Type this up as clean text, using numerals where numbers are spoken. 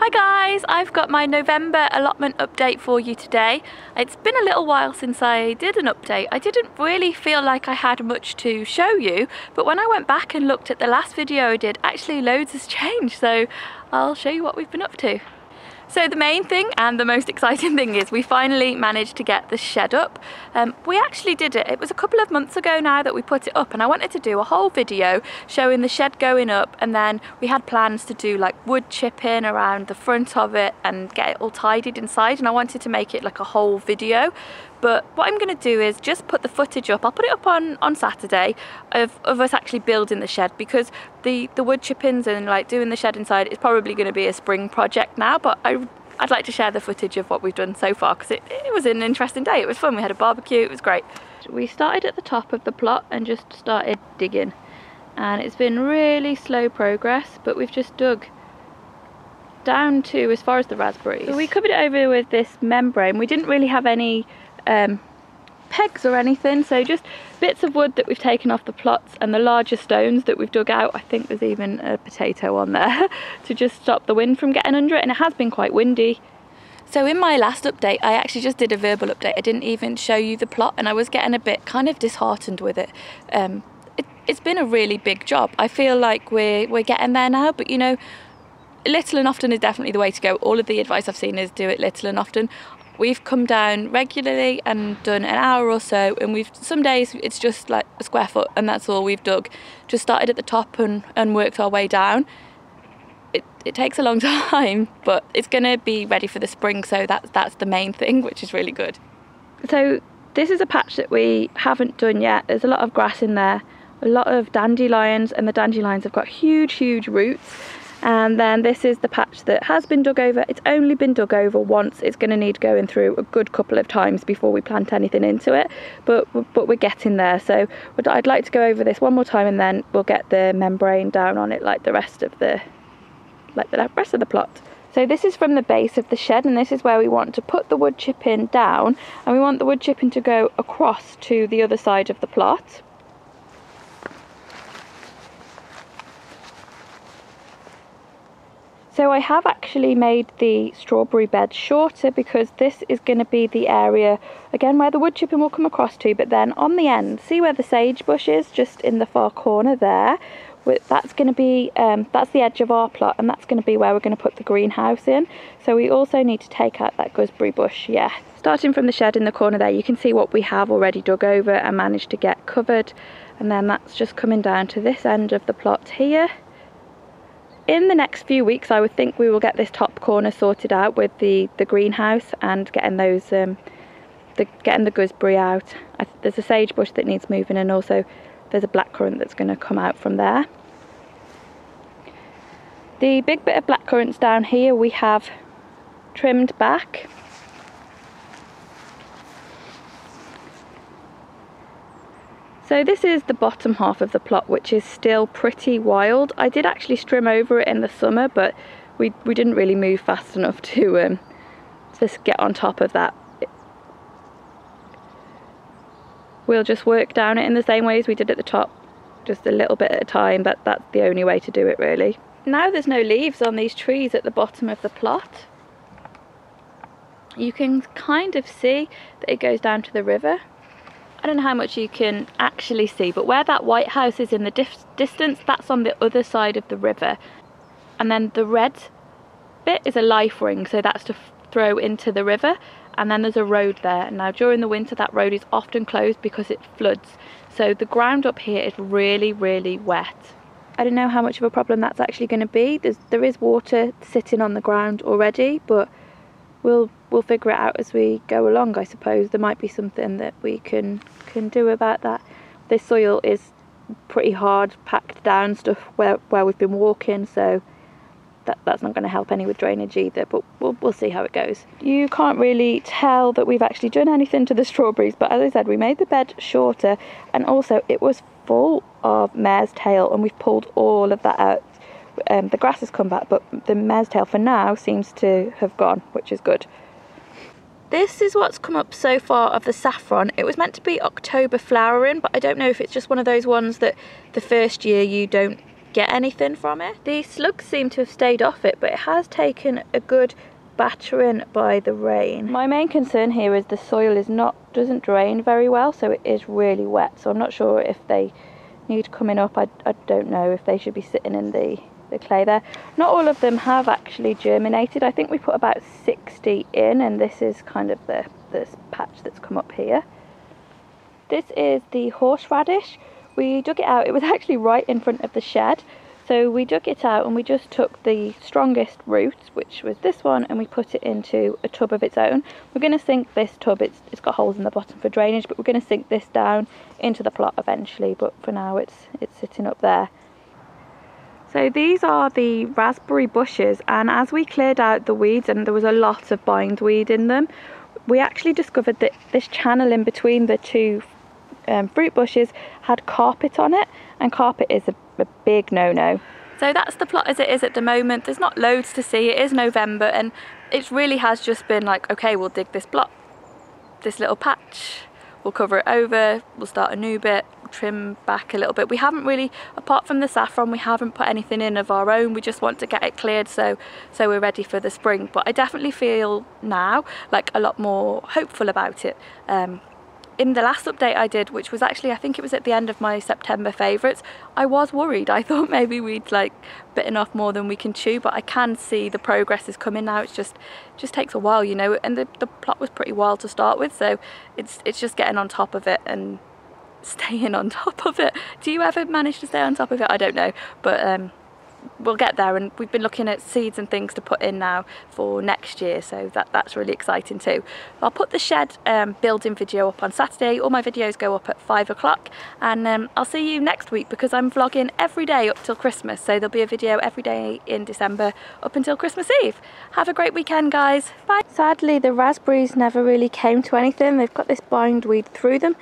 Hi guys, I've got my November allotment update for you today. It's been a little while since I did an update. I didn't really feel like I had much to show you, but when I went back and looked at the last video I did, actually loads has changed, so I'll show you what we've been up to. So the main thing and the most exciting thing is we finally managed to get the shed up. We actually did it. It was a couple of months ago now that we put it up, and I wanted to do a whole video showing the shed going up, and then we had plans to do like wood chipping around the front of it and get it all tidied inside, and I wanted to make it like a whole video. But what I'm going to do is just put the footage up. I'll put it up on Saturday of us actually building the shed, because the wood chippings and like doing the shed inside is probably going to be a spring project now, but I'd like to share the footage of what we've done so far, because it was an interesting day. It was fun. We had a barbecue. It was great. We started at the top of the plot and just started digging, and it's been really slow progress, but we've just dug down to as far as the raspberries. So we covered it over with this membrane. We didn't really have any pegs or anything, so just bits of wood that we've taken off the plots and the larger stones that we've dug out. I think there's even a potato on there to just stop the wind from getting under it, and it has been quite windy. So in my last update I actually just did a verbal update. I didn't even show you the plot, and I was getting a bit kind of disheartened with it. It's been a really big job. I feel like we're getting there now, but you know, little and often is definitely the way to go. All of the advice I've seen is do it little and often. We've come down regularly and done an hour or so, and some days it's just like a square foot and that's all we've dug. Just started at the top and worked our way down. It takes a long time, but it's going to be ready for the spring, so that's the main thing, which is really good. So this is a patch that we haven't done yet. There's a lot of grass in there, a lot of dandelions, and the dandelions have got huge roots. And then this is the patch that has been dug over. It's only been dug over once. It's going to need going through a good couple of times before we plant anything into it, but we're getting there. So I'd like to go over this one more time, and then we'll get the membrane down on it like the rest of the plot. So this is from the base of the shed, and this is where we want to put the wood chipping down, and we want the wood chipping to go across to the other side of the plot. So I have actually made the strawberry bed shorter, because this is going to be the area again where the wood chipping will come across to, but then on the end, see where the sage bush is, just in the far corner there, that's going to be that's the edge of our plot, and that's going to be where we're going to put the greenhouse in. So we also need to take out that gooseberry bush. Yeah, starting from the shed in the corner there, you can see what we have already dug over and managed to get covered, and then that's just coming down to this end of the plot here. In the next few weeks I would think we will get this top corner sorted out with the greenhouse and getting those getting the gooseberry out. There's a sage bush that needs moving, and also there's a blackcurrant that's going to come out from there. The big bit of blackcurrants down here we have trimmed back. So this is the bottom half of the plot, which is still pretty wild. I did actually strim over it in the summer, but we didn't really move fast enough to just get on top of that. We'll just work down it in the same way as we did at the top, just a little bit at a time. That's the only way to do it, really. Now there's no leaves on these trees at the bottom of the plot. You can kind of see that it goes down to the river. I don't know how much you can actually see, but where that white house is in the distance, that's on the other side of the river. And then the red bit is a life ring, so that's to throw into the river. And then there's a road there. Now during the winter that road is often closed because it floods. So the ground up here is really wet. I don't know how much of a problem that's actually going to be. There is water sitting on the ground already, but we'll figure it out as we go along, I suppose. There might be something that we can do about that. This soil is pretty hard, packed down stuff where we've been walking, so that's not going to help any with drainage either, but we'll see how it goes. You can't really tell that we've actually done anything to the strawberries, but as I said, we made the bed shorter, and also it was full of mare's tail, and we've pulled all of that out. The grass has come back, but the mare's tail for now seems to have gone, which is good. This is what's come up so far of the saffron. It was meant to be October flowering, but I don't know if it's just one of those ones that the first year you don't get anything from it. The slugs seem to have stayed off it, but it has taken a good battering by the rain. My main concern here is the soil doesn't drain very well, so it is really wet. So I'm not sure if they need coming up. I don't know if they should be sitting in the clay there. Not all of them have actually germinated. I think we put about 60 in, and this is kind of this patch that's come up here. This is the horseradish. We dug it out. It was actually right in front of the shed. So we dug it out and we just took the strongest root, which was this one, and we put it into a tub of its own. We're going to sink this tub, it's got holes in the bottom for drainage, but we're going to sink this down into the plot eventually, but for now it's sitting up there. So these are the raspberry bushes, and as we cleared out the weeds, and there was a lot of bindweed in them, we actually discovered that this channel in between the two fruit bushes had carpet on it, and carpet is a big no-no. So that's the plot as it is at the moment. There's not loads to see. It is November, and it really has just been like, okay, we'll dig this plot, this little patch, we'll cover it over, we'll start a new bit, trim back a little bit. We haven't really, apart from the saffron, we haven't put anything in of our own. We just want to get it cleared so we're ready for the spring. But I definitely feel now like a lot more hopeful about it. In the last update I did, which was actually, I think it was at the end of my September favourites, I was worried. I thought maybe we'd like bitten off more than we can chew, but I can see the progress is coming now. It just takes a while, you know, and the plot was pretty wild to start with, so it's just getting on top of it and staying on top of it. Do you ever manage to stay on top of it? I don't know, but we'll get there, and we've been looking at seeds and things to put in now for next year, so that's really exciting too. I'll put the shed building video up on Saturday. All my videos go up at 5 o'clock, and I'll see you next week because I'm vlogging every day up till Christmas, so there'll be a video every day in December up until Christmas Eve. Have a great weekend, guys. Bye. Sadly, the raspberries never really came to anything. They've got this bindweed through them.